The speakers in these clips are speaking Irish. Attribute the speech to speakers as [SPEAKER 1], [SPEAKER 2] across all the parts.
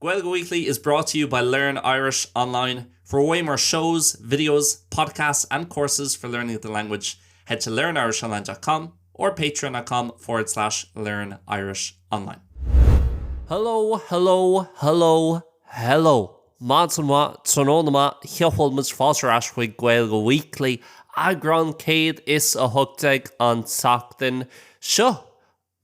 [SPEAKER 1] Gaeilge Weekly is brought to you by Learn Irish Online. For way more shows, videos, podcasts, and courses for learning the language, head to learnirishonline.com or patreon.com/learnirishonline.
[SPEAKER 2] Hello. Madsanwa, Trononama, Hiopolmus Fosrash with Gaeilge Weekly. Agron Cade is a hookdeg on Sactin. Sho,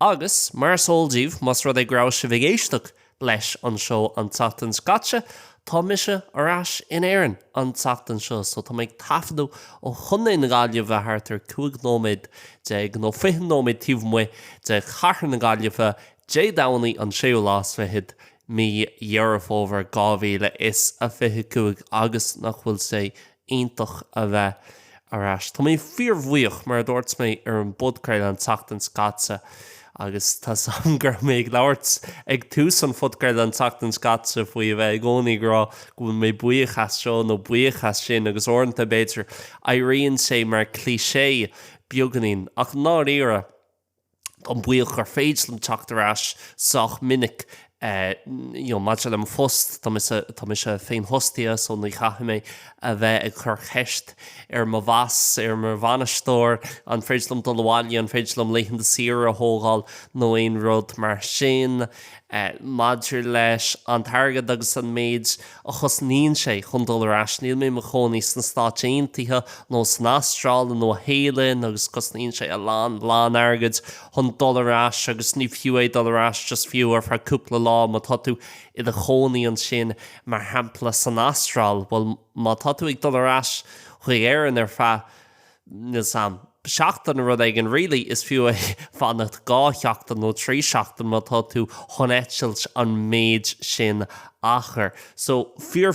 [SPEAKER 2] Agus, Marsoldiv, Masrode Graushivig éisteacht. Leis an seo an Sactin's gach, tá mise arás in éireann an Sactin seo, so tá méid tafadú ó chunna na Gaeilge bheartar 2 nóid de nó 5 nóid tíomhmue de chartha na Gaeilge Céadaoin an séolás fehid mi dhearafóver 2000 is a 22 agus nach bhfuil sé iontach a bheith arás. Tá mé fíormhuioch mar dúirt mé an budcrail an Sactin's gach agus tá samgur méid leabhart ag tús an fudcail an Sactin's gach faoi bheith gcónaí grá go mé buíochas seo nó buíochas sin agus orintanta béidir éiríonn sé mar cliché beaganín ach ná riara an buíoch ar féidslam teachtarás sách minic maidil am fust tá is féin hostia so ní chaithe mé a bheith ag chur cheist mar bhas mar bhanastóir an féidslam do bháile an féidslam leichen de sira a thógáil nó aon rud mar sin maidir leis an targad agus an méid a chus níon sé chun dul arás níl mé mo choní san stáit aontaithe nó san astráil nó héileán agus cos níon sé a lán airgid chun dul arás agus ní fiú é dul arás just fiú ar fear cúpla lá má tá tú i a choní an sin mar hampla san astráil bhil má tá tú ag dul arás chuig éireann ar feadh na sam seachtain rud éigean rilí is fiú fannacht 2 seachtain nó 3 seachtain má tá tú chonéitiilt an méid sin achar. So fíor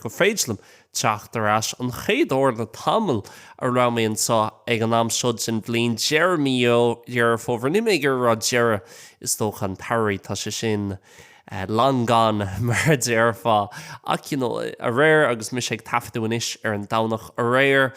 [SPEAKER 2] go féidslam teachtarás an chéadúir le tamil a raimíonn sa ag an amsúd sin bblin Jeremy dhearafóver ní mé gur rá deara is dócha an tairí tá sé sin Langan mar dearfá ach a réir agus mis ag tafaúis ar an dánach a réir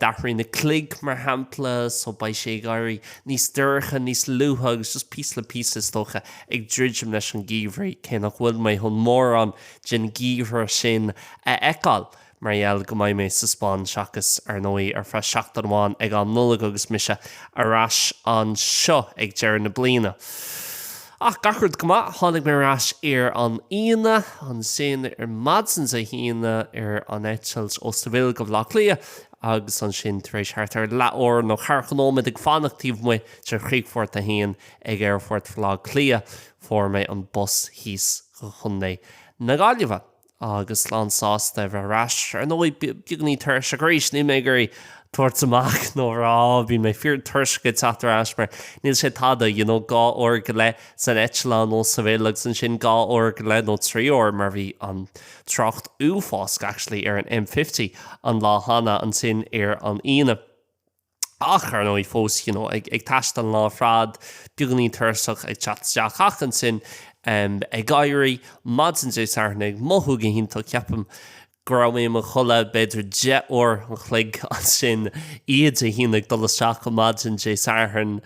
[SPEAKER 2] dahraí na clig mar hampla so ba sé gairí níos dúrcha níos luútha agus just pís le písas tócha ag ddridim leis an gíomhraí cé nach bhfuil mé chun mór an gin gíomhra sin eáil margheall go mbeidh mé sa Spáin seachas ar nóí ar feadh seachtain ag an nula agus mise arás an seo ag dear na bliana. Ach gachard goma tháinig mé rás ar an íana an sin ar madsan a híana ar an éitilt os ta bhfuil go bhlaclia agus an sin taréis thart ar leabhar nó charchanóid ag fannachtíomh mu tar chríochfort a haon ag airfort flá clia for mé an bus híos go chunné na Gaeilge agus lán sásta bhar rás ar nó beagnaí tar se gréis ní mé gurí tuairt amach nó rá bhín mé fíor tuisce teachtarás mar níl sé tada gá uair go le san Eitleán nó sa bhéil agus an sin 2 uair go le nó 3 uair mar bhí an trocht uafásc actually ar an M50 an lá hana an sin ar an íana. Ach ar nó i fós ag taist an lá frad beagnaí tuirseach ag chatteach ach an sin ag gairí madsan sé sarnig mothú go hinnta ceapam gra mé mo chola beidir jet or an chlig an sin iad a hínig dolas seach go madsan sé sarhan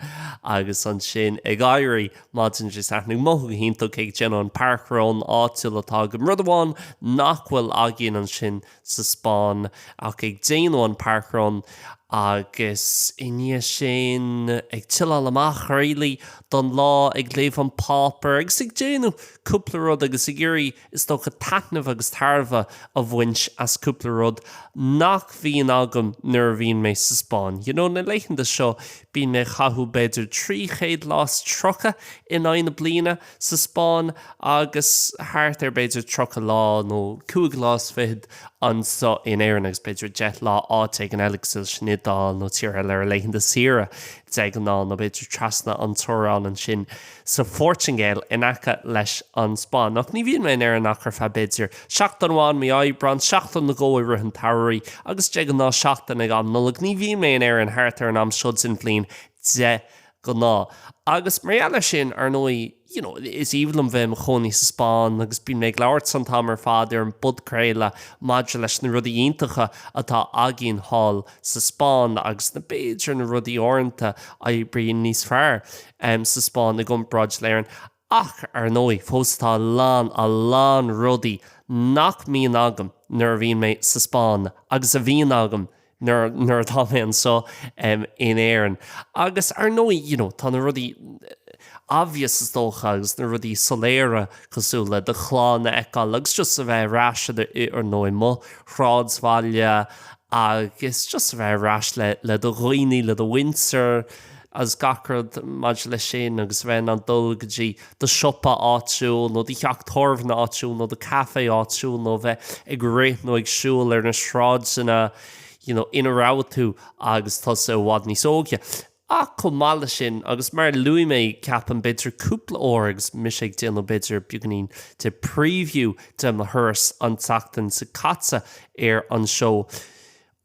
[SPEAKER 2] agus an sin ag gairí madsan sé sarnig mothú go hinnta ag gen an parkrón áitiil atá go rud amháin nachhfuil agéon an sin sa Spáin ach ag déanú an parkrón agus iní sin ag tiile amach réalaí don lá ag léomh an pápar agus ag déanú cúpla rud agus i ggéirí is dócha taitneamh agus tarbha a bhaint as cúpla rud nach bhíon agam nuair bhíon mé sa Spáin. Na leichanta seo bíon mé chathú beidir 300 lás trocha in aina bliana sa Spáin agus thart ar beidir trocha lá nó 2 lás fihid an so in éireann agus beidir jet lá áit ag an eilexil snídáil nó tíortha le leichanta sira ag an ná beidir trasna an torán an sin sa Fortingale in acha leis an Spáin. Nach ní bhíon mé ar an achar fe beidir seachtain bháin mí aibran seachtain na ggóir an tairí agus de an ná seachtain ag an nula ní bhíon mé ar an thart ar an am siúd sin bblin de go ná. Agus margheall sin ar nóí is íblam bheith mo choní sa Spáin agus bíon méid leabhart san tamar fád ar an budcréile maidir leis na rudaí iontacha atá agéon hall sa Spáin agus na béidir na rudaí orintanta a bríonn níos fearr sa Spáin na gcomhpháirtíocht léireann ach ar nói fóstá lán rudaí nach míon agam nuair bhíon mé sa Spáin agus a bhíon agam nuair tá mé an so in éireann. Agus ar nói, tá na rudaí obvious is dócha agus na rudaí soléire cosúla de chlána eáil agus just a bheith ráise ar nói mo chrádsbhaile agus just a bheith rás le do roioine le do winter as gacrad maid le sin agus bheith an dul gotí do siopa áitiúil nó d cheach tormhna áitiúil nó do cafe áitiúil nó bheith ag réit nó ag siúil ar na sráid sinna ina ráú agus tá sa bhád níos óge. A chum mála sin agus mar luí mé ceapan beidir cúpla óragus mis ag déanú beidir buganín de preview de mo thuras an tachtain sa catsa ar an show.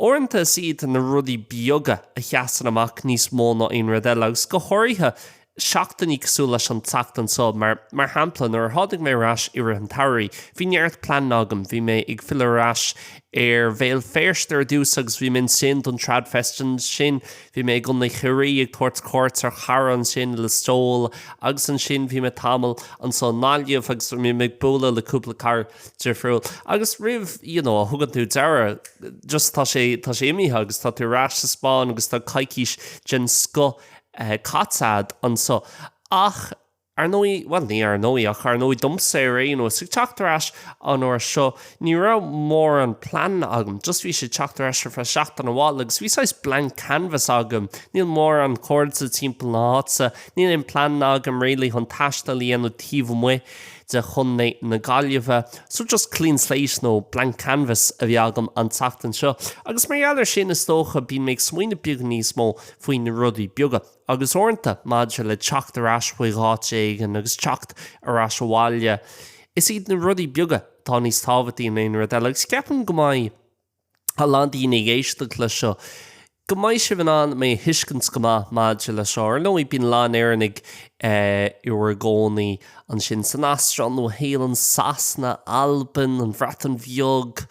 [SPEAKER 2] Orintanta siad na rudaí beaga a cheasan amach níos mó ná on rudéile agus go háirithe seachtaí cosú leis an tachtain so mar hampla nuair tháinig mé ráis ar an tairí. Bhí neart plan agam, bhí mé ag fileráis ar bhéal férstar dús agus bhí min sin don trad festin sin, bhí mé gona chirí ag tuairt cuairt ar charan sin le stóil agus an sin bhí me tamil an son náliamh agus bhí mé bóla le cúpla car defriúil. Agus rih a thugad tú deire just tá sé imíthe agus tá tú ráis sa Spáin agus tá caiicís gin sco catad an so ach ar nói ní ar nói ach ar nói dumsa réon sig teachtarás an or seo ní ra mór an plan agam just bhí sé teachtarás ar seach an bháil agus bhí sais blank canvas agam níl mór an cord sa timppla na hása níl an plan agam réalaí chun taiste líanú tíomh mu de chunné na Gaeilge so just clean slate nó blank canvas a bhí agam an tachtain seo. Agus mar ealar sin is tócha bín méid smoine beag níos mó faoin na rudaí beaga. Agus orintanta maidir le teacht arás faoi ráite agus teacht arás bháile. Is iad na rudaí beaga tá níos tábhatíí in éon rudéile agus ceapan go mbeidh a landíine éisteacht le seo. Go mbeidh si bhán an mé hiiscint go maidir le seo. Ar nó bín lán éannig uair gcónaí an sin san astran nó héal an Sasna Alban an bhratan bheog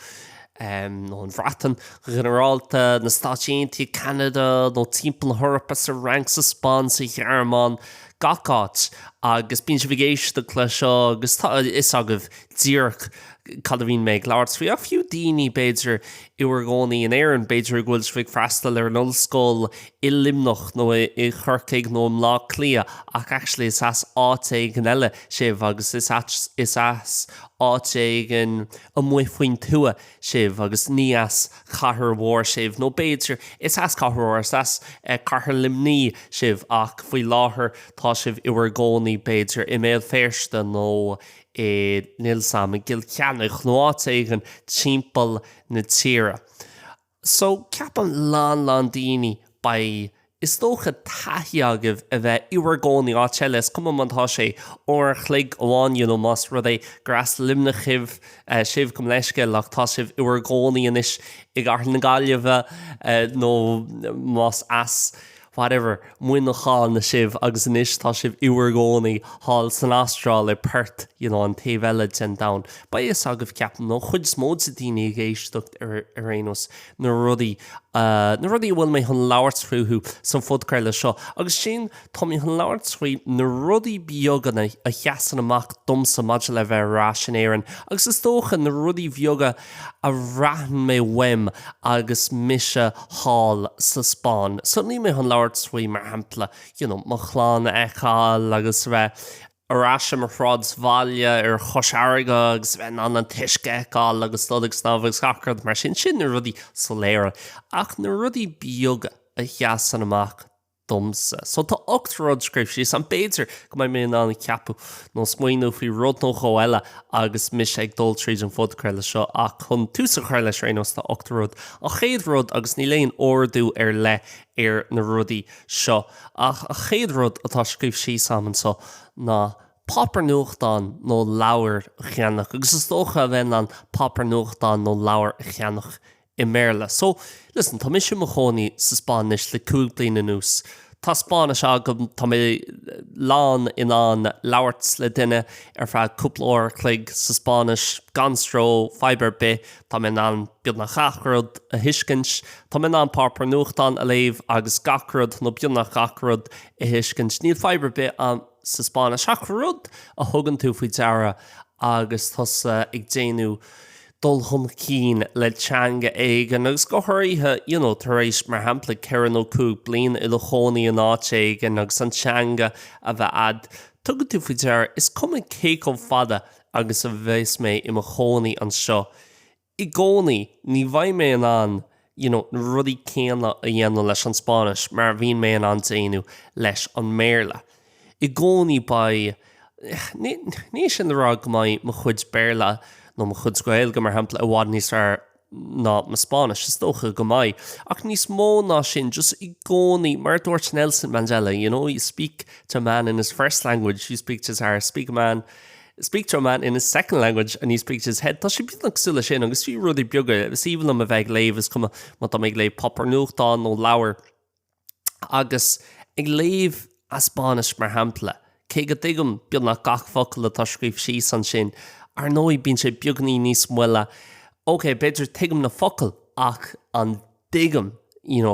[SPEAKER 2] nó an bhratan generálta na Stáit Aontaithe Canada nó timpeall Eorpa sa rang sa Spáin sa Ghearmáin gacát agus bíonn si bhgéisteach le seo agus is agah díreach cad a bhíon méid leabhart faoi a fiú daoine beidir uair gcónaí in éireann beidir ghfuil fig freistal ar an ollscoil i limnach nó i chorcaig nó an lá clia ach actually is as átaigh an eile sibh agus is as átaigh an muoin tua sibh agus ní as chathair mhór sibh nó beidir is as chathair mhór is as chathair limní sibh ach faoi láthair tá sibh uair gcónaí beidir i méil féirste nó níl sam a gil ceannach nó átaigh an timpeall na tíre. So ceapan lán daoine ba is tócha taithí agah a bheith uair gcónaí áteile cum mantá sé ó chlig amháin más rud é gras limna chibh sibh go leisce leach tá sibh uair gcónaí inis ag ar na Gaeilge nó más as whatever, muin cháil na sibh agus inis tá sibh uair gcónaí háil san astráil le pert an taobheile den da. Ba is agah ceapan nó chuid smód sa daoine géisteacht ar réanos na rudaí bhfuil mé chun labhart frúthú san fudcaile seo. Agus sin tá mé chun labhart faoi na rudaí beaga a cheasan amach dumsa maidir le bheith rás in éireann. Agus is tócha na rudaí beaga a bhreathan mé weim agus mise háil sa Spáin. So ní mé chun labhart faoi mar hampla má chlána eáil agus bheith arráise mar chrádsbhaile ar chosearga agus bheith an tuisce eáil agus stodig snábhagus gacrad mar sin na rudaí soléire ach na rudaí beaga a cheasan amach dumsa. So tá 8 rud scrib sí san béidir go mé an ceapú nó smuoinú faoi rud nó choile agus mis ag dul tríd an fudcaile seo ach chun túsa chuir leis rénos tá 8 rud a chéad rud agus ní léon orú ar le ar na rudaí seo ach a chéad rud atá scrib sí saman so ná papar nuachtáin nó labhar cheannach agus is tócha bheith an papar nuachtáin nó labhar cheannach i mBéarla. So, listen, tá mis mo chónaí sa Spáis le 2 bliana nús. Tá Spáis agam tá mé lán in an labhart le duine ar feadh cúpla óir chuig sa Spáis gan stró fiber be tá mé an beag na gachrod a hiiscint tá mé an papar nuachtáin a léomh agus gachrod nó beag na gachrod a hiiscint. Níl fiber be an sa Spáinis ach rud a thugann tú faoi deara agus thosa ag déanú dul chun cín le teanga éigean agus go thuirthe tar éis mar hampla ceann ó cúg bliain i le chonaí an áit éigean agus an teanga a bheith ad. Tugann tú faoi deara is cum cé chun fada agus a bheits mé i mo chonaí an seo. I gcónaí ní bhaid mé an rudí céanna a dhéanú leis an Spáinis mar bhíon mé an déanú leis an mBéarla. I gcónaí ba ní sin rá go mbeidh mo chuid mBéarla nó mo chuid Gaeilge mar hampla a bhád níos ar ná mo Spáinis is dócha go mbeidh. Ach níos mó ná sin just I gcónaí mar dúirt Nelson Mandela, you speak to a man in his first language, you speak to his heart, speak to a man in his second language and he speaks to his head. Tá sé bit sula sin agus fi Rudaí Beaga is even am a bheith léh is cum má tá ag léh papar nuachtáin nó leabhar agus ag léh a Spáinis mar hampla. Cé go dtugam beag nach gach focail atá scríomh síos an sin ar nóid bíonn sé beagnaí níos muile. Ok, beidir tuigim na focail ach an dtugam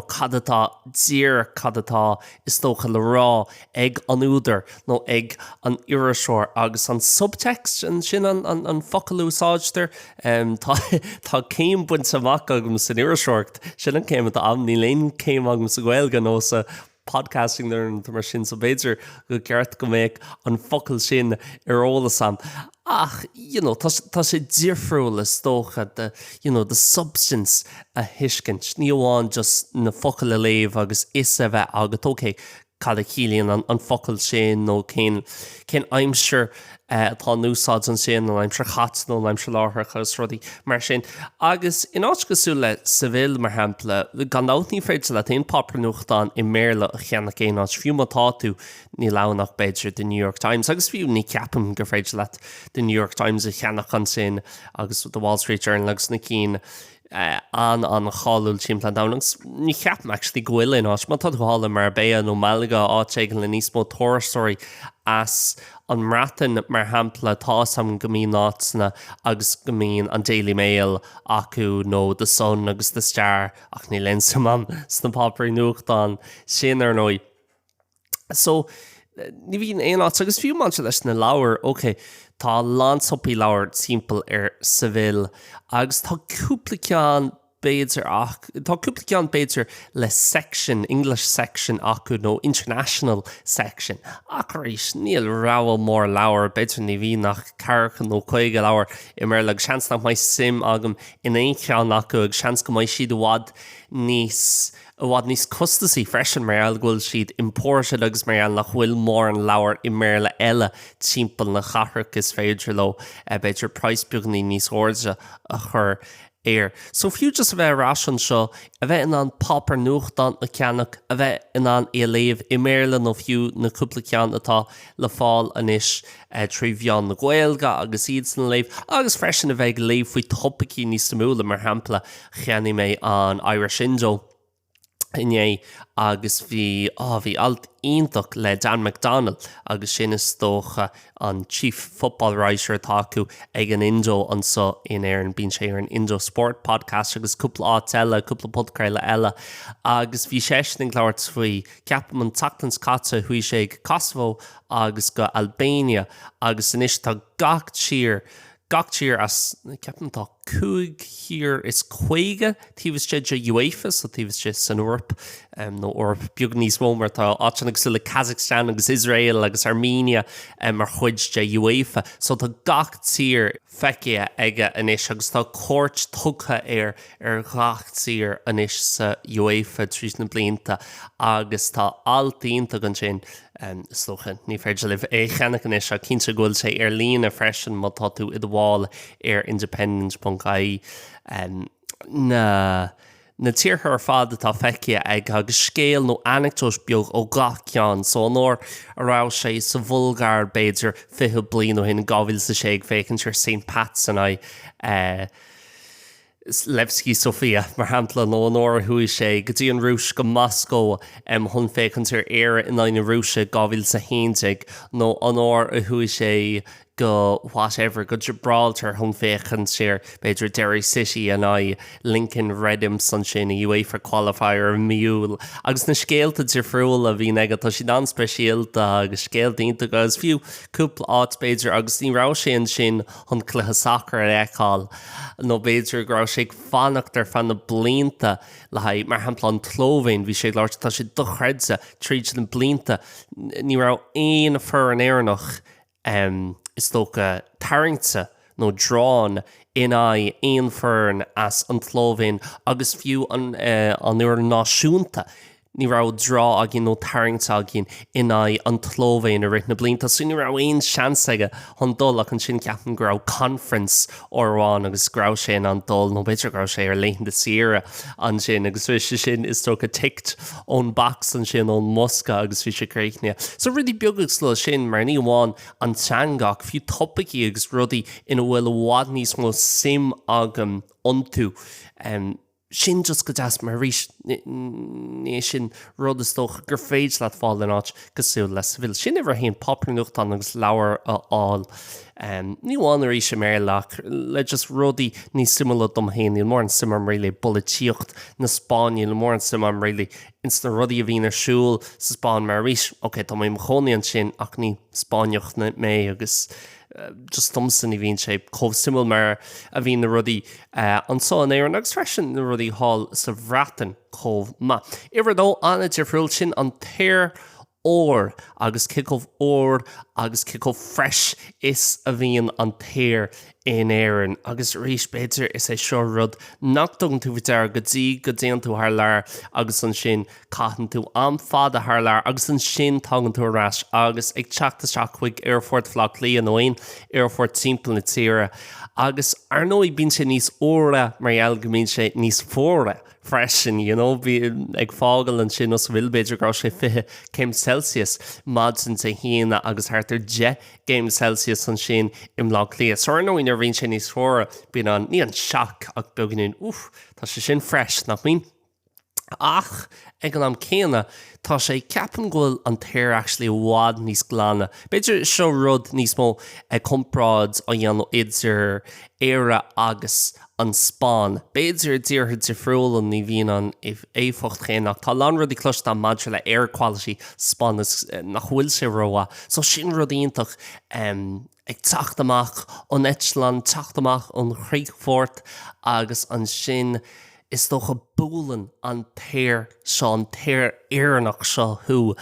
[SPEAKER 2] cad atá dír cad atá is tócha le rá ag an údar nó ag an iiriseoir agus an subtext an sin an focail úsáidtear tá céim buint amach agam san iiriseoirt sin an céim am ní linn céim agam sa Gaeilge nó sa podcasting there and mar sin so beidir go ceart go méid an focail sin ólas sam. Ach, tá sé dífriúil is tócha the substance a hiiscint. Ní amháin just na focail a léamh agus is a bheith agat, okay, cad a cílíonn an focail sin nó cén aimsir atá núsáid an sin nó aimsir chat nó aimsir láthair chus rudaí mar sin. Agus in áit gosú le sa bhfuil mar hampla, gan náithní féidir le taon papar nuachtáin i mBéarla a cheannach éáit fiú mátá tú ní lánach beidir the New York Times agus fiú ní ceapam gur féidir le the New York Times a cheannach an sin agus the Wall Street Journal agus na cín an cháúil timpplaán dánagus ní cheapam actually gohfuil áit má tá hála mar béa nó Malaga áit ag le níos mó tóirtóirí as an mratan mar hampla tá sam gomí nátsna agus gomín an Daily Mail acu nó the Sun agus the Star ach ní linn samam sna papairí nuachtáin sin ar nói. So ní bhíon éonát agus fiú man leis na leabhar, okay, tá lánsopaí leabhar timpeall ar sa bhfuil agus tá cúpla ceann beidir le section, English section acu nó international section. Ach éis níl rábhfuil mór leabhar beidir ní bhí nach carcha nó chuige leabhar I mBéarla ag seans nach mai sim agam in éon ceann acu ag seans go mai siad bhád níos custasaí freisin mar ghfuil siad impórse agus mar nach bhfuil mór an leabhar I mBéarla eile timpeall na chathrach is féidir lo beidir price beagnaí níos orja a chur éir. So fiú just a bheith rás an seo a bheith in an papar nuachtáin a ceannach a bheith in an I léamh I mBéarla nó fiú na cúpla ceann atá le fáil anis trí bheán na Gaeilge agus iad san léamh agus freisin a bheith léamh faoi topicí níos múla mar hampla cheannaí mé an Irish Injo inné agus bhí alt ionach le Dan McDonald agus sin is tócha an chief football writer tacu ag an Indo an so in éireann bíonn sé ar an Indo Sport podcast agus cúpla áit eile, cúpla podcréile eile agus bhí séisning leabhart faoi ceapam an tatans caite chuí sé ag Kosovo agus go Albania agus inis tá gach tír as ceapan tá cúig hir is chuige tíbhas sé de UEFA so tíbhas sé san Eorp nó Eorp beag níos mó mar tá áiteanna le Kazakhstan agus Israel agus Armenia mar chuid de UEFA so tá gach tír feice aige inis agus tá cuairt tugtha ar gach tír inis sa UEFA trís na blianta agus tá altaíonnta an sin slochan ní féidir libh échanach inis a cinnte ghfuil sé ar líon a freisin má tá tú I bháil ar independence.ie na tíorthar fad atá feice ag agus scéal nó anecdóis beag ó gach ceann so an óir ará sé sa bhulgáir beidir 20 bliain ó hin gábhfuil sa sé ag fécinn tíir St. Pat's an Levski Sofia mar hampla nó an óir thuí sé go dtí an rúis go Moscow chun fécinn tíir éire in aine rúise gábhfuil sa héinteag nó an óir a thuí sé go whatever, go Gibraltar chun féchan sér beidir Derry City and I Lincoln Redim san sin a UEFA qualifier miúil. Agus na scéalta difriúil a bhí agat tá si dan speisialta agus scéal Déanta agus fiú cúpla áit beidir agus ní rá sé an sin chun clutha soccer a eáil. nó beidir grá sé fannachtar fan na blianta le haid mar hampla an tlómhain bhí sé láir tá sé dochreidsa tríd an blianta ní rá aon fur an éarnach is tócha tarringsa nó drán in aon fern as an tlómhain agus fiú an uair náisiúnta ní rá drá a gin nó tarringta a gin in an tlómhain a rith na blianta so ní rá aon seansaige chun dul ach an sin ceapan grá conference orháin agus grá sé an dul nó beidir grá sé ar leighn de sira an sin agus bhí sé sin is tócha tict ón bax an sin ón mosca agus bhí sé créithne. So rudí beaggus le sin mar ní bháin an teangach fiú topicí agus rudí ina bhfuil bhád níos mó sim agam ontú sin just go deas mar rís ní sin rud is tócha gur féid leat fáil in áit gosú leis bhfuil sin idir híon poprinúcht an agus leabhar áil. Ní bháin ar is mBéarla le just rudaí ní simúla dom héin í mór an sim am réile bolíocht na Spáine le mór an sim am réile ins na rudaí a bhíon arsúil sa Spáin mar rís ok tá mé chonaí an sin ach ní Spáineocht na mé agus just tomsan I bhíonn sé chomh simúil mar a bhíon na rudaí an so an éan agus freisin na rudaí hall sa bhreatan chomh ma. Iar dó anna defriúil sin an téir ór agus kickoff ór agus kickoff fresh is a bhíon an téir in éan agus rís beidir is é seo rud nachtung tú bhítear go dtí go déan tú th lear agus an sin caitan tú am fad a th lear agus an sin tagan tú ras agus ag teachtasteach chuig airfort flach líanúint airfort timppla na tíre agus ar nó I bíonn sé níos óra mar eall go mbíonn sé níos fóra freisin, bhí ag fágal an sin os bhfuil beidir grá sé 5 Celsius mad san sa híana agus thtar 10 Celsius an sin im lá lías. So ar nó inar bhíonn sé níos fóra bí an ní an seach ach beganin tá sé sin fresh nach mín. Ach ag an am céanna tá sé ceapan ghfuil an téir actually bhád níos glána. Beidir seo rud níos mó compráid a dhéanú idir éire agus an Spáin. Beidir díortha difriúil an ní bhíon an éfocht chéanach. Tá lan rudí cloiste an maidir le air quality Spáin nach bhfuil sé roa. So sin rudíontach ag teacht amach an Eitleán, teacht amach an Chríochfort agus an sin is tócha búlan an téir seo an téir éarnach seo thu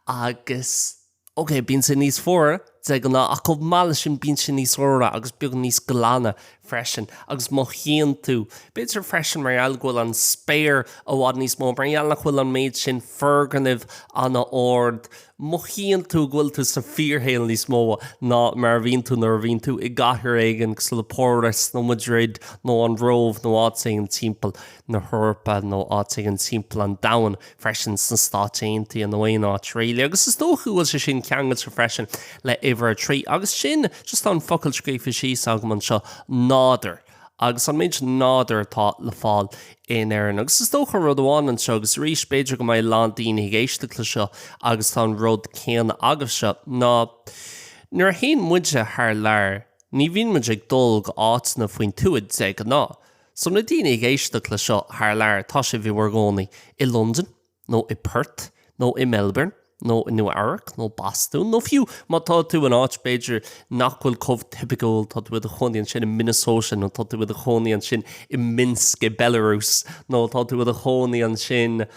[SPEAKER 2] agus bíonn sé níos fóra ag an ach go mála sin bíonn sin níos óra agus beag níos glána freisin agus má chéan tú. Beidir freisin mar eall ghfuil an spéir a bhád níos mó mar eall nach bhfuil an méid sin ferganibh anna ord má chéan tú ghfuil tú sa fíorhéal níos mó ná mar bhíonn tú nar bhíonn tú I gcathair éigean gus le Póras nó Madrid nó an Rómh nó átaigh an timppel na Thorpa nó átaigh an timppel an Domhan freisin san stáitíntaí an bhain áit réile agus is dócha bhfuil sé sin ceangail sa freisin le ihar trí agus sin just an focail scrífa sí agam an seo náder agus an méid náder tá le fáil in éan agus is dócha rud amháin an seo agus rís beidir go mbeidh lán daoine géisteach le seo agus tá an rud céanna agah seo ná nuair haon muide th lear ní bhíon muid ag dul go áitna faoin tuaid ag ná. So na daoine géisteach le seo th lear tá sé bhí wargónaí I London nó I Perth nó I Melbourne nó in Newark nó Boston nó fiú má tá tú an áit beidir nachhfuil chomh typical tá tú a chonaí an sin in Minnesota nó tá tú a chonaí an sin I Minsk I Belarus nó tá tú a chonaí an sin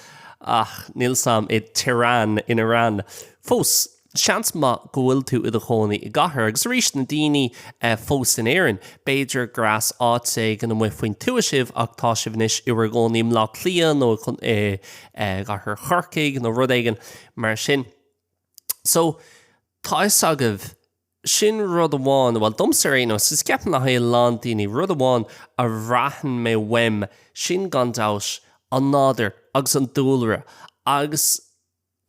[SPEAKER 2] níl sam I Tehran in Iran. Fós seans má go bhfuil tú a chonaí I gcathair agus rís na daoine fós in éireann beidir gras átaigh an mu faoin tú sibh ach tá sibh níos I wargónaí lá cliaán nó gcathair chorcaigh nó rud éigean mar sin. So tá is agah sin rud amháin bhil domsa réanú sus ceapan na haon lán daoine rud amháin a bhreathan mé weim sin gan dabhas an náder agus an dúlra agus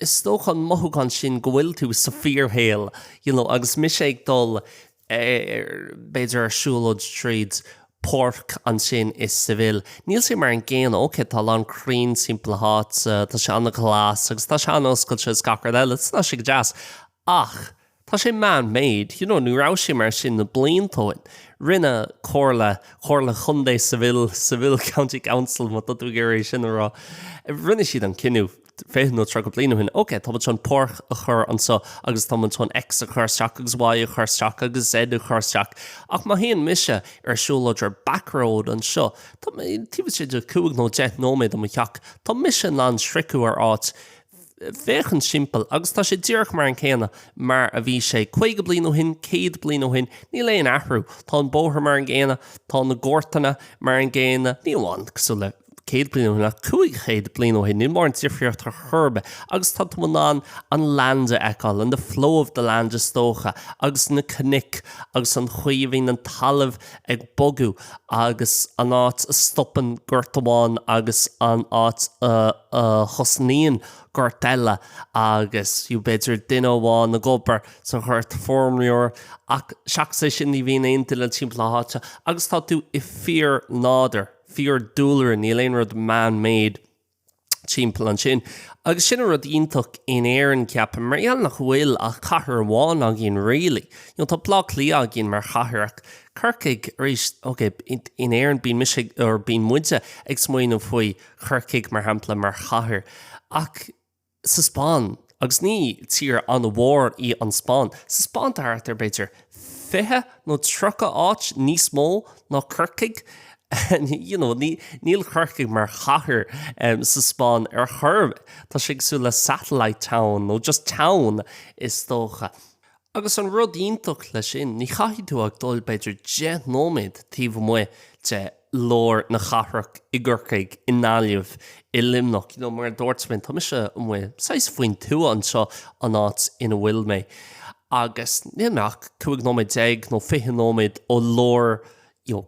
[SPEAKER 2] is tócha an mothúchan sin go bhfuil tú sa fíorhéal agus mis ag dul beidir arsúlóid tríd porc an sin is sa bhil. Níl sé mar an ggéana tá an crín simplá tá sé anna glas agus tá sé an oscail se gachar eile tá sé go jazz ach Tá sé man-made, nu rá sé mar sin na bliantóin. Rinne chorla chundé Seville County Council má tú géir sin rá. Rinne siad an cinú féith nó tro go blianú hin. Ok, tá tún porch a chur an so agus tá tún X a chuirteach agus Y a chuirteach agus Z a chuirteach. Ach má híon mise siúlaidir backroad an seo. Tá tíh sé de cúig nó 10 nóméid am cheach. Tá mise ná sriú ar áit. Féchan simple, agus tá sé ddíorch mar an céanna mar a bhí sé 5 blianú hin, 100 blianú hin, ní léon athrú. Tá an bóthar mar an ggéana, tá na gcórtainna mar an ggéana, ní bhain cosú le 100 blianú hin, 200 blianú hin, ní mar an tíocht ar churbe, agus tá ná an lande eáil, an the flow of the land is tócha, agus na cnic, agus an chuomhín an talamh ag bogu, agus an áit stoppen gurtamáin, agus an áit chosníon gortella agus yw beidir duine bháin na gobar san chuirt formúir ach seach sé sin ní bhíon aontail an timplá háte agus tá tú I fear náder, fear dúlar ní léon rud man-made timplá an sin. Agus sin rud ionach in éan ceap mar eall nach bhfuil a chathair bháin a gin réala. Tá blog lí a gin mar chathairach. Churcaig rééis in éan bín misig ar bín muide ag smaoinú faoi churcaig mar hampla mar chathair. Ach sa Spáin, agus ní tír an bhór í an Spáin. Sa Spáin ar beidir 50 nó 30 áit níos mó ná churcaig. Níl churcaig mar chathair sa Spáin ar churbe. Tá sé sú le satellite town nó just town is tócha. Agus an rud ionach le sin, ní chaithí tú ag dul beidir 10 nóméid tíomh mu de lór na chathrach I gcurcaig I náliamh I limnach. Mar dúirtmin tá mise mu 6 faoin tú an seo an áit ina bhfuil mé. Agus níach 2 nóméid 10 nó 20 nóméid ó lór na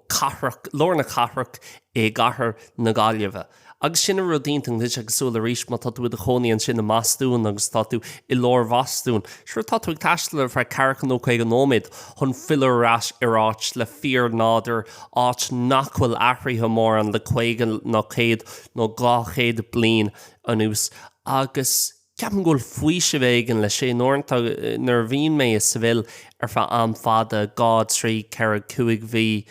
[SPEAKER 2] chathrach I gcathair na gáilmhe. Agus sin a rudínting dis ag súla ríis má tá tú a choníonn sin na masún agus tá tú I lór vasún. Sure tá tú ag taistear fra carchan ó chuig an nóméid chun fillarráis iráit le fear náder áit nachhfuil ahraithe mór an le chuigan nó chéad nó 200 bliain an ús. Agus ceapan ghfuil faoi se bhéigean le sé nóirnta nar bhíon mé is bhfuil ar fa am fada gád trí ceir cuaig bhí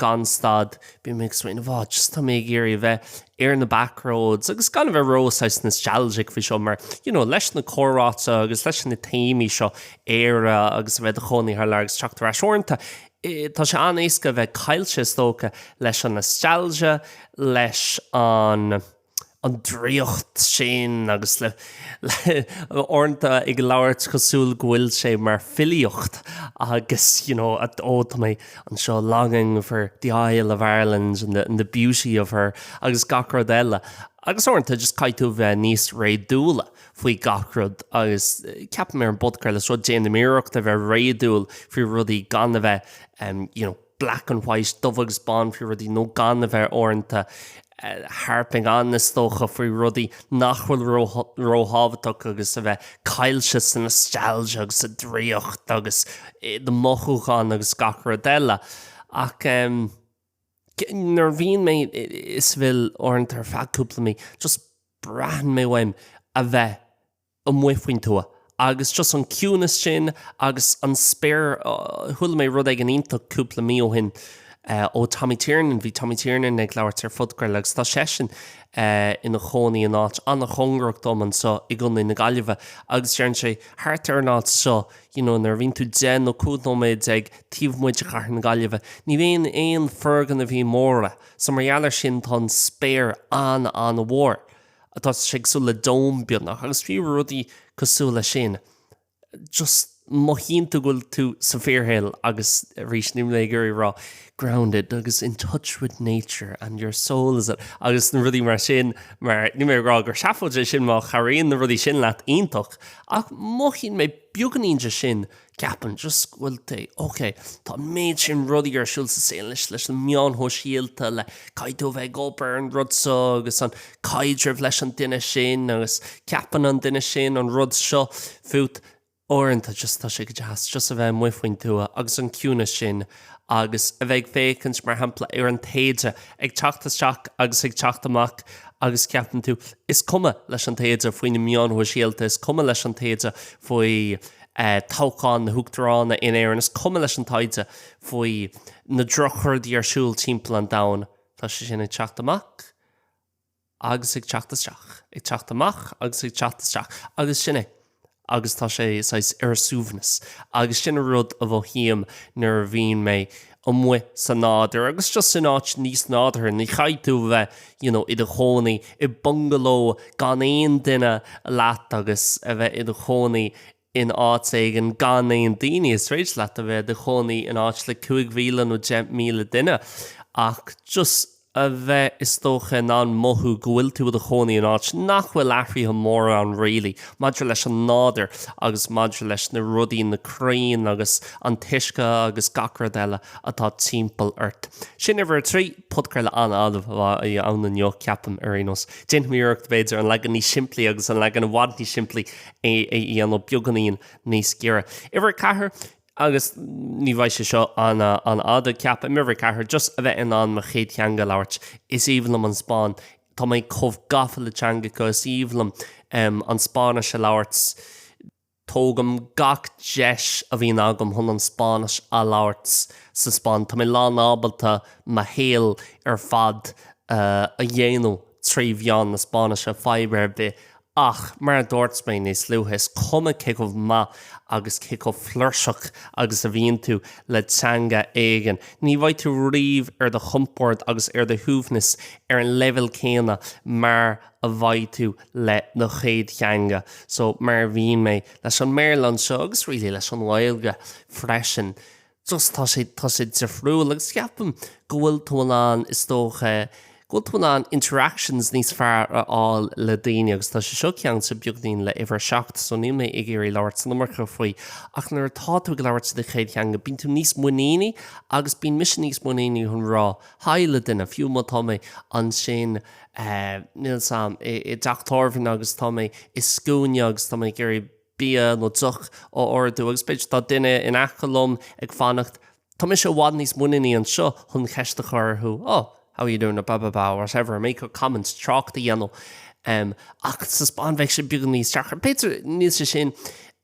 [SPEAKER 2] ganstad bí mé swain bhá just tá mé géirí bheith ar na backroads agus gan bheith rósáis nostalgic fi seo mar leis na córáta agus leis na téimi seo éire agus bheith a chonaí ar legus teachtar a seornta. Tá sé an éasca bheith cailse tócha leis an nostalgia leis an dríocht sin agus le ornta ag labhairt cosúil ghuiil sé mar filiocht agus ó mé an seo longing for the Isle of Ireland and the beauty of her agus gachrod eile. Agus ornta just caiitú bheith níos réadúla faoi gachrod agus ceap mé an bodcar le seo déana míreacht a bheith réadúil faoi rudaí gan a bheith black and white dofagus bán faoi rudaí nó gan a bheith ornta harping an is tócha faoi rudaí nachhfuil róthabhaach agus a bheith cailse san nostalgia agus a dríocht agus de mothúcháin agus gachrod eile. Ach nar bhíon mé is bhfuil orntar feadúpla mí just breathan mé bhaim a bheith muoin tú agus just an ciúnas sin agus an spéir thula mé rud ag an ionach cúpla mí ó hin ó Tommy Tiernan bhí Tommy Tiernan ag labhairt ar fudcair legus tá sé sin ina chonaí an áit anna chungracht dom an so I gcunaí na gailmhe agus dearann sé thart ar an áit so nar bhíonn tú 10 nó 5 nóméid ag tíomhmuid a chathair na gailmhe ní bhíon aon fergan a bhí móra sa margheallar sin tá spéir an bhór atá sé sú le dóm beannach agus bhí rudaí cosú le sin just má hínta gúil tú sa fearhéil agus rís nimla gurí rá grounded agus in touch with nature and your soul is it agus na rudí mar sin mar ní mé rá gur seafáilte sin má charíonn na rudí sin leat ionach ach má hín mé beagganíonte sin ceapan just bhfuil ok tá méid sin rudí ar siúil sa sé leis an meán hóisialta le caiidú bheith gobar an rudsa agus an caidirh leis an duine sin agus ceapan an duine sin an rud seo fút orintanta just tá sé go just a bheith muoin tú agus an ciúna sin agus a bheith fécans mar hampla ar an téide ag teachtasteach agus ag teachtamach agus ceapan tú is cuma leis an téide faoin na meán hóisialta is cuma leis an téide faoi tácán na thugtarrána in éireann is cum leis an taide faoi na drochuirdaí ar siúil timpeall an domhan tá sé sin ag teacht amach agus ag teacht amach agus ag teacht isteach agus sinné agus tá sé ar súbhnas agus sin rud a bh thiam nuair bhíon mé mu san náidir agus just san áit níos náidir ní chaidú bheith i do chónaí I bungaló gan éon duine leat agus a bheith I do chónaí in áit éigean gan éon daoine is réit leat a bheith do chónaí in áit le 5,000 nó 10,000 duine ach just a bheith is tócha ná mothú gohfuil tú a chónaí an áit nach bhfuil aithrithe mór an réalaí maidir leis an náidir agus maidir leis na rudaí na crainn agus an tuisce agus gachard eile atá timpeall ort. Sin bhar trí podcraile an adamh i an neo ceapam ar aonos. Déint míocht beidir an legan ní simplí agus an legan bhhaid ní simplí í an beaganíon níos gcéire. Ibar caiair agus ní bhaid sé seo an ada ceap mihar caiair just a bheith in an mar chéad teanga labhairt is íomlam an Spáin tá mé chomh gafa le teanga go is íomlam an Spáine se labhairt tógam gach deis a bhíon agam chun an Spáinis a labhairt sa Spáin tá mé lán ábalta ma héal ar fad a dhéanú trí bheán na Spáinise fibre be ach mar dúirt mé níos luúthas cuma cicomh ma agus cicomh flirseach agus a bhíonn tú le teanga éigean. Ní bhaid tú riomh ar de chumpórt agus ar de thuúfnas ar an level céanna mar a bhaid tú le na chéad teanga. So mar bhíon mé leis an mBéarla seo agus rilí leis an Gaeilge freisin. Just tá sé defriúil agus ceapam go bhfuil tú an is tócha Gúil tú an interactions níos fearr aáil le daoine agus tá sé seo ceann sa beagnaín le éascacht so ní mé ag géirí labhairt san marcha faoi ach nuair tá tú go labhairt de chéad teanga bíonn tú níos muoíní agus bíonn mis níos muoíní chun rá haile duine fiú má tá mé an sin níl sam I deachtarmhainn agus tá mé is scúine agus tá mé géirí bí nó duch ó orú agus beidir tá duine in achalóm ag fannacht tá mé se bhád níos muoíní an seo chun cheiste chuirthú how are you doing, blah, blah, blah, or whatever, make a comments, trach the yellow. Ach, sa Spáin bheith sé beag níos teachar. Peter, níos sé sin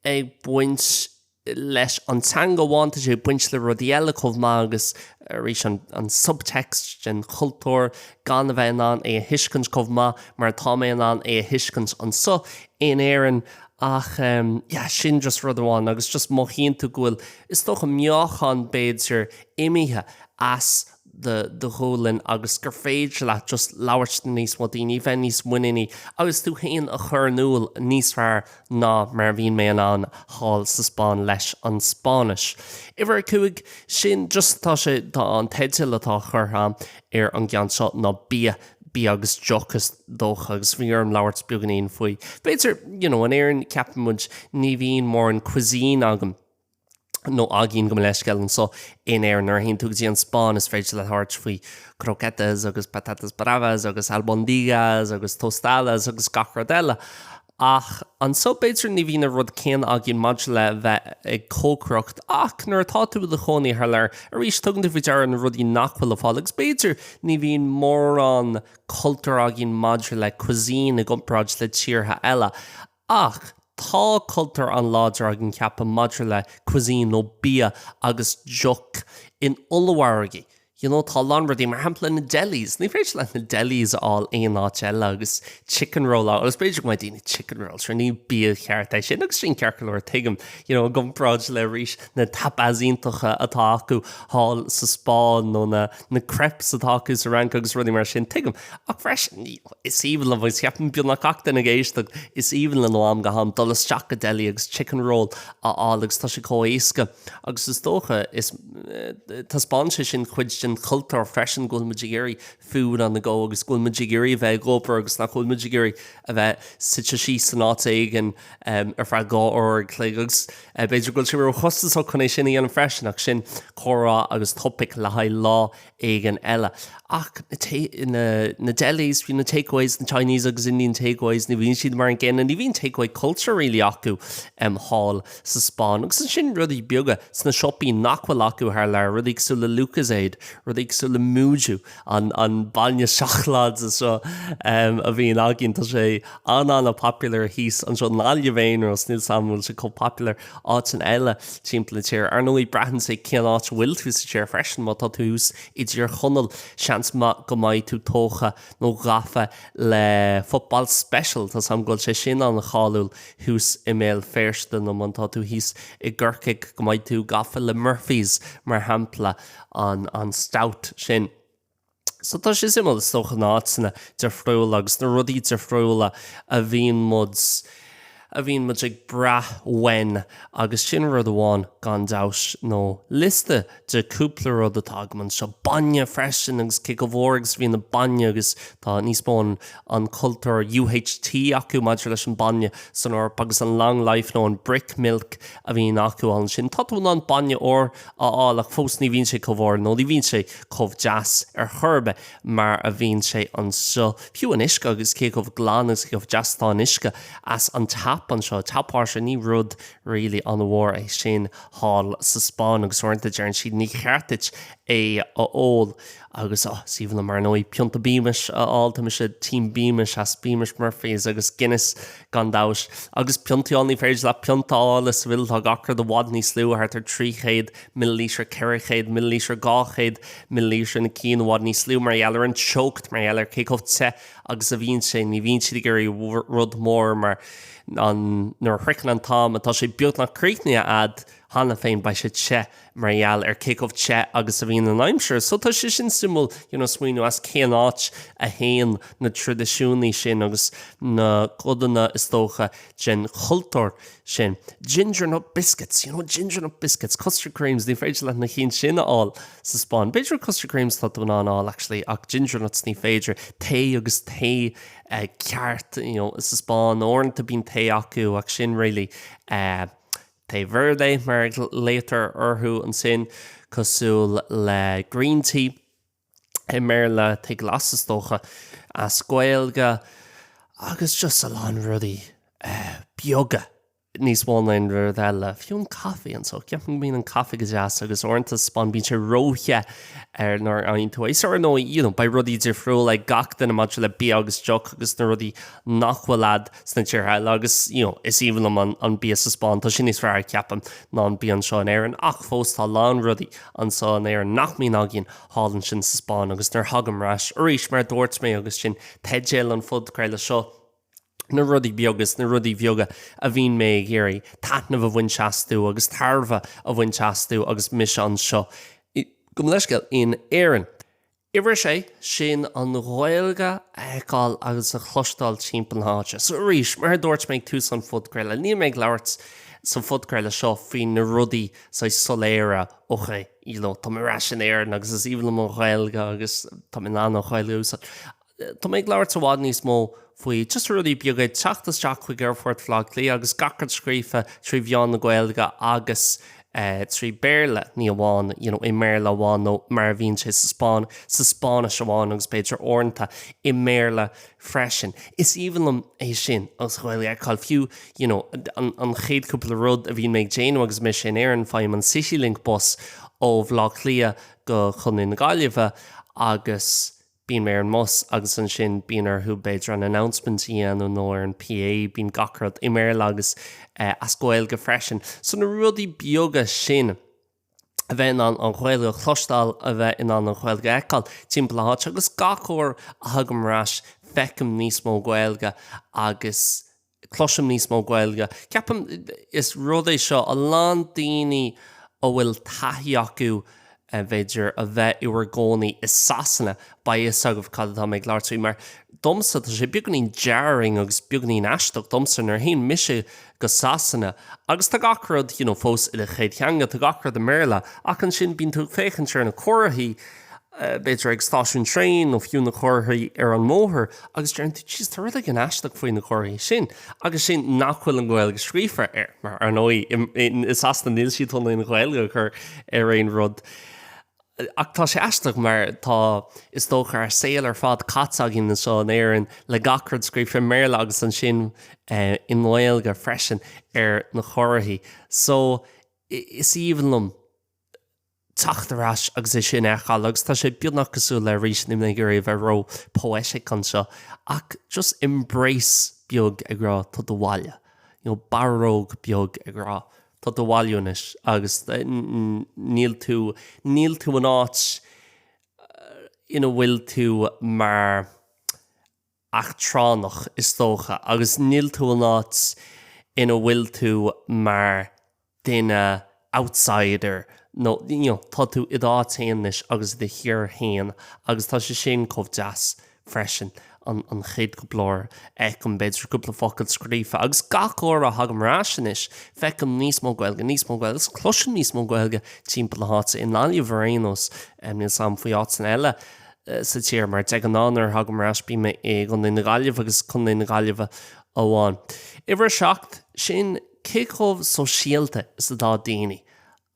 [SPEAKER 2] ag buint leis an teanga bhainte sé buint le rudaí eile chomh má agus rís an subtext an cultúr gan a bheith an é a hiiscint chomh má mar tá mé an é a hiiscint an so in éireann ach sin just rud amháin agus just má chéann tú gohfuil is tócha meáchan béidir imithe as the hólinn agus gur féidir le just labhairt níos mo daoine bheith níos muoíní agus tú chéan a chur núil níos fearr ná mar bhíon mé an háil sa Spáin leis an Spáinis. Ibar cuaig sin just tá sé tá an teitiil atá churtha ar an gceann seo ná bí agus jochas dócha agus bhíar an labhairt beaganín faoi. Béidir, an éireann ceapan muid ní bhíon mór an cuisine agam nó agin go leisceann so in éireann ar hinn tugadtí an Spáin is féidir le thart faoi croquetas agus patatas bravas agus albondigas agus tostadas agus gachard eile ach an so béidir ní bhíon rud céan agin maidile bheith ag cócrocht ach nuair atá tú le chonaí ar leir ar rís tugann tú bhítear an rudí nachfuil a fáil agus béidir ní bhíon mór an cultúr agin maidile le cuisine ag gcompráid le tíortha eile ach tá cultúr an láidir agin ceapa maidir le cuisine nó bia agus joc in ulmhairgí. Tá lanradí mar hapla na delis. Ní féidir le na delis áil éon áit eile agus chicken roll agus beidir go daoine chicken roll se ní bí cheart é sin agus sin cearcalir tuigim gcompráid le rís na tapazíntacha atá acu háil sa Spáin nó na crepes atá acu sa rank agus rudí mar sin tuigim ach freis is íbal an bhis ceapan beag na cachta na géisteach is íbal an am go ham dolas teach a deli agus chicken roll agus tá sé éasca agus is dócha is tá Spáin sin chuid cultúr freisin gúil maidigéirí fúd an na ggó agus gúil maidigéirí bheith gopur agus nach gúil maidigéirí a bheith site sí san áit éigean ar fear gá agus beidir gúil si chustas ó chunéis sin í an freisin ach sin chorá agus topic le haid lá éigean eile ach na delis hí na takeaways na Chinese agus Indian takeaways ní bhíonn siad mar an gcéanna ní bhíonn takeaway culture rilí acu háil sa Spáin agus sin rudí beaga sna siopaí nachfuil acu thar le rudí sú le Lucas aid rud éagsú le múidú an bainne seachlád so a bhíon agin tá sé anna popular hís an seo náile bhéin or sníl samúil se có popular áit an eile timppla tíir ar nóí brehan sé céan áit bhfuil tú sa tíir freisin má tá túús idir chonal seans go maiid tú tócha nó gafa le football special tá sam goil sé sin an cháúil hús email férstan nó man tá tú hís i ggurcaigh go maiid tú gafa le Murphys mar hampla an stout sin. So tá sé simú stocha násanna de friúla agus na rudí de friúla a bhíon muds ag bra wen agus sin rud amháin gan dáis nó liste de cúpla rud atá man seo banne freisin agus cé go bhórgus hí na banne agus tá níos mó an cultúr UHT acu maidir leis an banne san or agus an long life nó an brick milk a bhíon acu an sin tatún an banne ó áach fós ní bhíonn sé comhór nó ní bhíonn sé comh jazz ar churbe mar a bhíonn sé an so fiú an isca agus cé comh glán agus comh jazztá an isca as an tap an seo tapáir se ní rud rilí an bhór é sin hall sa Spáin agus orintanta dearan siad ní cheartit é ó agus síomh mar nóí pionta bíimeis áilta me se team bíimeis as bíimeis Murphys agus Guinness gan dáis agus piontaáí féidir le piontálas bhfuil tá gachar do bhád níos slú ar 300 millilítre 400 millilítre 200 millilítre na cían bhád níos slú mar ealar an chokt mar ealar cécoh te agus a bhíonn sé ní bhíonn siad gurí rud mór mar nuair chrican an tám atá sé beag na críicne ad hána féin ba sé te marall ar cécoh te agus a bhíon an aimseir. So tá sé sin simú smuoinú as céan áit a héan na tradiisiúnaí sin agus na codanna is tócha sin chultúir sin. Ginger nut biscuits, ginger nut biscuits, custard creams, ní féidir le na chin sin áil sa Spáin. Beidir custard creams tá dúna an áil actually ach ginger nuts ní féidir té agus té ceart is sa Spáin orintanta bíon té acu ach sin really té verde mar later orthú an sin cosúil le green tea mBéarla té glasas tócha a Gaeilge agus just a lán rudaí beaga níos bháin rud eile fiún caí an so ceapan bíon an caí go deas agus orintanta Spáin bíonn sé róthe ar nar aon tú éis ar nó ba rudí de friúil le gach den maidir le bí agus joch agus na rudí nachhfuilad sna tíortha agus is íhan an bí sa Spáin tá sin níos fear ceapan ná an bí an seo an éan ach fós tá lán rudí an sá an éar nach mí agin hálan sin sa Spáin agus nar hagamráis éis mar dúirt mé agus sin teidéil an fud creile seo na rudí beagas na rudí bheoga a bhíon mé géirí tatnamh a bhain seaastú agus tarbha a bhain seaastú agus mis an seo gom leiscail in éan. Ibar sé sin an Gaeilge eáil agus a chlostáil timppla háte. So ríis mar dúirt méid tú san fudcréile, ní méid leabhart san fudcréile seo faoin na rudaí sa soléire oché tá mé sin éan agus is íbla an Gaeilge agus tá mé ná Gaeilge úsá. Tá méid leabhart a bhád níos mó faoi just rudí beagad teachtas teach chu ggurfort flag lí agus gachard scrífa trí bheán na Gaeilge agus trí béarla ní amháin i mBéarla amháin nó mar bhíonn sé sa Spáinis amháin agus beidir orintanta i mBéarla freisin. Is íhanlam é sin agus Gaeilge cáil fiú an chéad cúpla rud a bhíon méid déanú agus mé sin éan fáim an Sisialink bus ó bhlach lia go chun in Gaillimhe agus bíon mé an mus agus an sin bíon ar thu beidir an announcement íon nó ar an PA bíon gacrad i mBéarla agus as Gaeilge freisin. So na rudí beaga sin a bheith an Gaeilge chlostáil a bheith in an Gaeilge eáil timppla háte agus gachóir a thugamráis fecham níos mó Gaeilge agus cloisiam níos mó Gaeilge. Ceapam is rud é seo a lán daoine ó bhfuil taithí acu beidir a bheith uair gcónaí is sasanna ba is agah cad tá méid leirtaí mar domsa tá sé beagnaín dearing agus beagnaín eisteacht domsa nar haon mise go sasanna agus tá gacrad fós i le chéad teanga tá gacrad a mBéarla ach an sin bíonn tú féchanseir na choirthaí beidir ag stáisiún trein ó fiú na choirthaí ar an móthir agus dearan tú tíos tá rud an eisteacht faoin na choirthaí sin agus sin nachhfuil an Gaeilge scríofa ar mar ar nó is asna níl siad tonna na Gaeilge chur ar aon rud. Ach tá sé eisteach mar tá is tócha ar saoil ar fád catsa gin na seo an éan le gacrad scríofa mBéarla agus an sin in Gaeilge freisin ar na choirthaí. So is íhanlam taachtarás agus é sin eáil agus tá sé beagnach cosú le rís nimna gur bheith ro poéisic an seo ach just embrace beag agrá tá do bhaile. Baróg beag agrá tá do bhaileúnis agus níl tú an áit bhfuil tú mar achtránach is tócha agus níl tú an áit bhfuil tú mar duine outsider tá tú idátaonis agus de hiar hain agus tá sé sin comh deas freisin an chéad go blóir an beidir cúpla focail scrífa agus gachóir a hagam ráisinis fecam níos mó gailge agus cloisian níos mó gailge timp le háta in láí bhréanos níl sam faoi áit san eile sa tíir mar de an ánar hagam rás bí me ag an na gáileh agus chun na gáileh óháin. Ibar seacht sin céchomh speisialta is dá daoine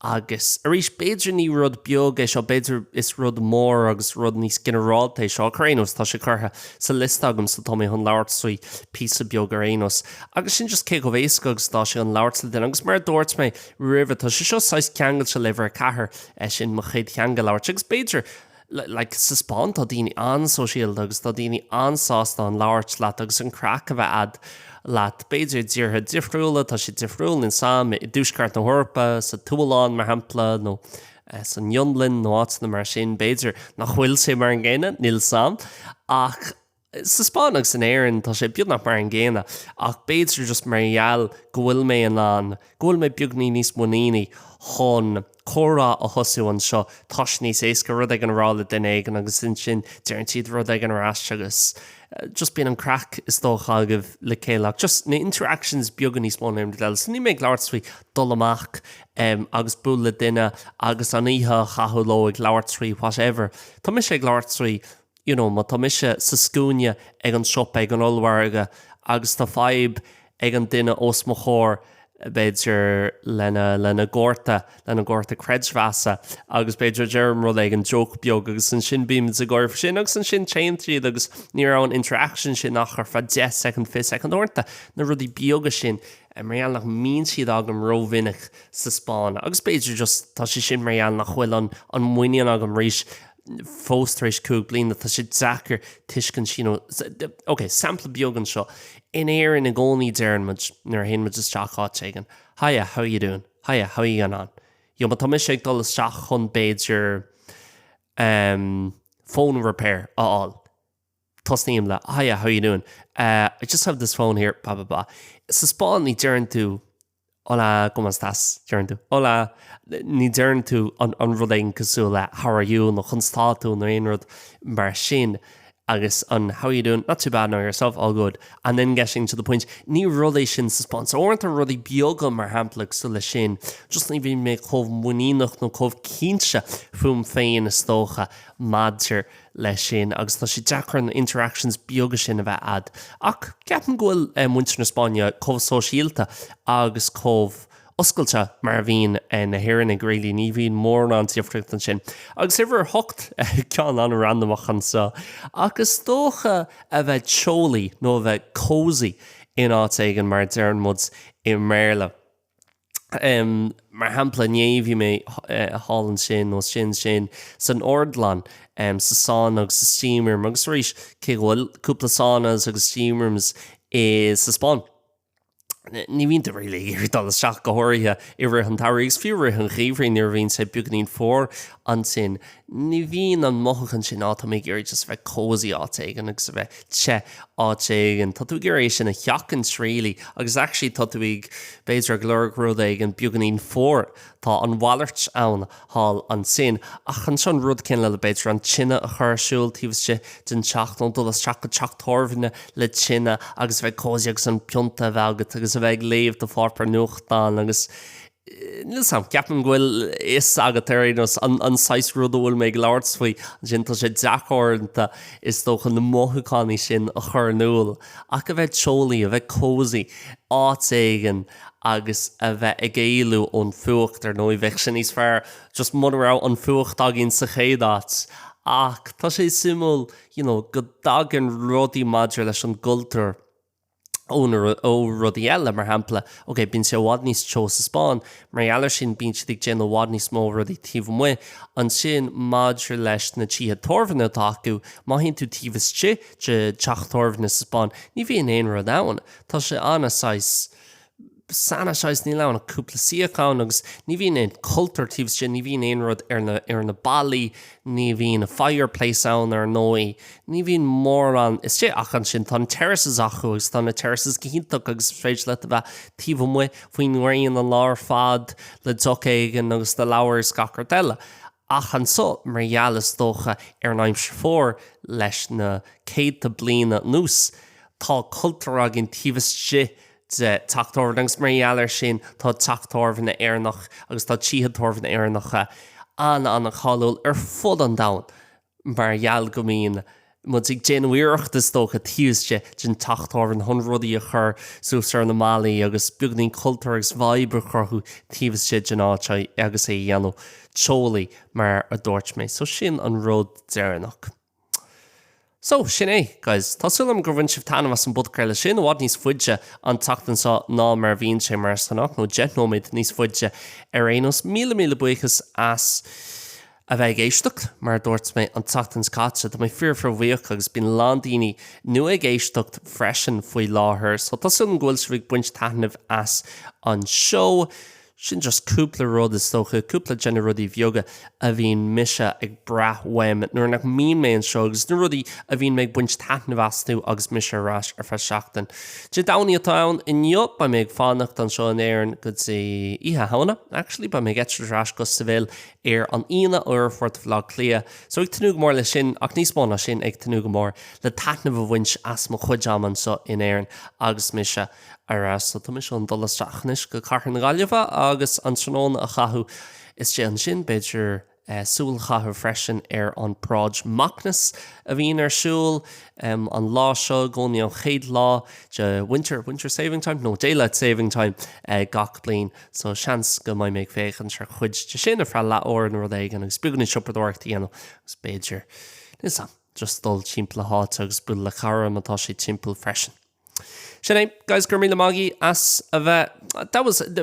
[SPEAKER 2] agus arís beidir ní rud beag é seo beidir is rud mór agus rud níos generáil é seo churénos tá sé chutha sa list agam sa tá mé chun labhart faoi písa beag arénos agus sin just céchomh éasca agus tá sé an labhart le den agus mar dúirt mé rih tá sé seo 6 ceangail se lehar chathair sin mo chéad cheangail labhart agus beidir sa spáin tá daoine ansóisialta agus tá daoine ansásta an labhart leat agus an crack a bheith ad leat beidir díortha difriúla tá sé difriúil in sam I dúsceart na hthorpa sa túláán mar hampla nó san linn nó áit na mar sin beidir nach bhfuil sé mar an ggéine níl sam ach sa spáin agus san éireann tá sé beagnach mar an ggéine ach beidir just margheall go bhfuil mé an lán go bhfuil mé beagnaí níos muíní chun córa a thosaú an seo táis níos éasca rud ag an rála den éigen agus sin dearantíad rud ag an ráiste agus just being an crack is dócha agah le céileach just na interactions beaggan níos mó naim leil san ní méid leabhart faoi dul amach agus búil le duine agus aníthe chathú ag leabhart faoi whatever tá mis sé ag leabhart faoi má tá mis sa scúne ag an siop ag an olmharga agus tá fáib ag an duine os mo chóir beidir lena gcórta creidmheasa agus beidir dearm rud ag an joke beag agus san sin bíim a gáir sin agus san sin tríad agus ní an interaction sin nach chu fa 10 second 5 second orta na rudí beaga sin marall nach mín siad agam róvinnig sa Spáin agus beidir just tá sé sin marall nach chfuil an muinean agam ríis fóstrééis cúg blina tá si dachar tuiscin sin sampla beagan seo in air in a gcónaí dearnmuid nar hen muid is teachát éigen. Hiya, how you doing? Hiya, how you going on? But tá mis ag dul isteach chun beidir phone repair all. Tosníim le, hiya, how you doing? I just have this phone here, blah, blah, blah. Sa Spáin ní dearn tú, hola, ¿cómo estás? Dearn tú, hola, ní dearn tú an rud éigen cosú le, how are you? No chun stáú na aon rud mar sin. Agus on how you doing? Not too bad now yourself, all good. And then getting to the point, ní rudé sin sa sponsor. Orint a rudí beaga mar hamplag sa le sin. Just ní bhí mé chomh muíach nó chomh cínse fum féin is tócha madser le sin. Agus tá si dachar an interactions beaga sin a bheith ad. Ach, ceapan gohfuil muintir na Spáine chomh speisialta agus chomh oscailte mar bhín na hhéireann ag réalaí ní bhíon mór an tíomhreacht an sin. Agus ibar hocht cean an randomach an sa. Agus tócha a bheith teolaí nó a bheith cósaí in áit éigen mar dearnmuid I mBéarla. Mar hampla néomhí mé hálan sin nó sin san ordlan sa sána agus sa steamer agus rís cé bhfuil cúpla sánas agus steamers sa Spáin. Ní bhín de réala gur dal seach go háirithe I rith an tairís fiú rith an ghaomhraí níor bhín sé buganín fór an sin. Ní bhín an mothachan sin áta mé gur just bheith cósaí áta éigen agus a bheith te áta éigen. Tá tú gur éis sin a cheacan tréalaí agus actually tá tú ag beidir glór rud éigen buganín fór tá an bhallart ann hall an sin. Ach an sean rud cin le beidir an tinine a chuirsúil tíobhste den teachtain dul as teachtarmhine le tinine agus bheith cósaí agus an pionta bhealgat agus a bheith léomh do fápar nuachtáin agus níl sam ceapan ghfuil is agatéirenos an 6 rud bhfuil méid leabhart faoi sin tá sé deachornta is dócha na móthúchánaí sin a chur nual ach a bheith teolaí a bheith cósaí áit éigen agus a bheith ag éalú ón fuacht ar nó I bheith sin níos fearr just mudrá an fuacht agin sa chéadaat ach tá sé simúl go dagan rudaí maidir leis an gcultúr Rudaí eile mar hampla, okay, bín sé bhád níos teo sa Spáin, mar ealar sin bín si ag déanamh bhád níos mó rudaí tíomh mu, an sin maidir leis na títhe tormhanna atá acu, má híonn tú tíomhas de teach tormhanna sa Spáin, ní bhíon éon rud ann, tá sé anasáis sana seis ní leanna cúpla siacán agus ní bhíon éon cultúr tíobh sin, ní bhíon éon rud ar na bailí, ní bhíon a fireplace ann ar nói, ní bhíon mór an is sé ach an sin tá terraces acu agus tá na terraces cíntaach agus féidir le a bheith tíomh mu faoin nuiríonn an lár fad le docéigen agus de leabhar scacar deile. Ach an so mar gheallas dócha ar naimse fór leis na céad bliana nús tá cultúr agin tíobhas de tachtórhan agus mar ealar sin tá tachtórhan na airnach agus tá tíochtórhan na airnacha anna chaúil ar fud an dain mar gheall go mín mud ag déanúireachtas dócha tíoste gin tachtórhan chun rudaí a chur súsar na málaí agus beagnaín cultúr agus bhaibbre churthú tíoste gin áte agus é dhéanú teolaí mar a dúirt mé so sin an rud dearnach. So, sin guys, tásúlam gur bhain sibh tanam as an budcréile sin bhád níos fuide an tachtan sa ná mar bhíonn sé mar sanach nó genóid níos fuide ar éonos míle buchas as a bheith éisteacht mar dúirt mé an tachtan caite tá mé fear bhíoch agus bín landíní nu ag éisteacht freisin faoi láthair, so tásúlam ghfuil se bhíh buint tanamh as an show. Sin just cúpla rud is tócha, cúpla gena rudaí bheoga a bhíon mise ag brath weim nuair nach míon mé an seo agus na rudaí a bhíon méid buint taitna bhasnú agus mise ráis ar fe seachtain. De daoine atán inniup ba méid fánacht an seo an éireann go dtí ihe hána, actually ba méid etre ráis go sa bhfuil ar an ina fuirt bhlá clia. So ag tanú go mór le sin ach níos móna sin ag tanú go mór le taitna bhhaint as mo chuideaman so in éireann agus mise ar so tá mis an dolas seachnis go carthan na Gailge agus an tróna a chathú is sé an sin beidir súil chathair freisin ar an práid macnas a bhíon ar siúil an lá seo gcónaí an chéad lá de winter saving time, no daylight saving time gach blian, so seans go maiid méid féchan se chuid de sin a fra le óir an rud éigen agus bugann sipadúirtaí anú agus beidir is just dul timppla háit agus bu le caram atá sé timppla freisin. Sinné, guys, gur míle magí as a bheith,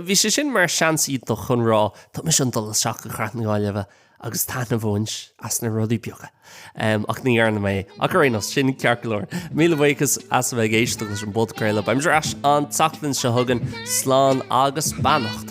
[SPEAKER 2] bhí sé sin mar seansí do chun rá, tá mis an dul seach go chrat na Gailge agus tána bhhaint as na Rudaí Beaga. Ach ní arna mé, ach ar éonas sin cearcolóir. Míle buchas as a bheith géisteach leis an budcréile, baim dras an tachtain se thugan slán agus bannacht.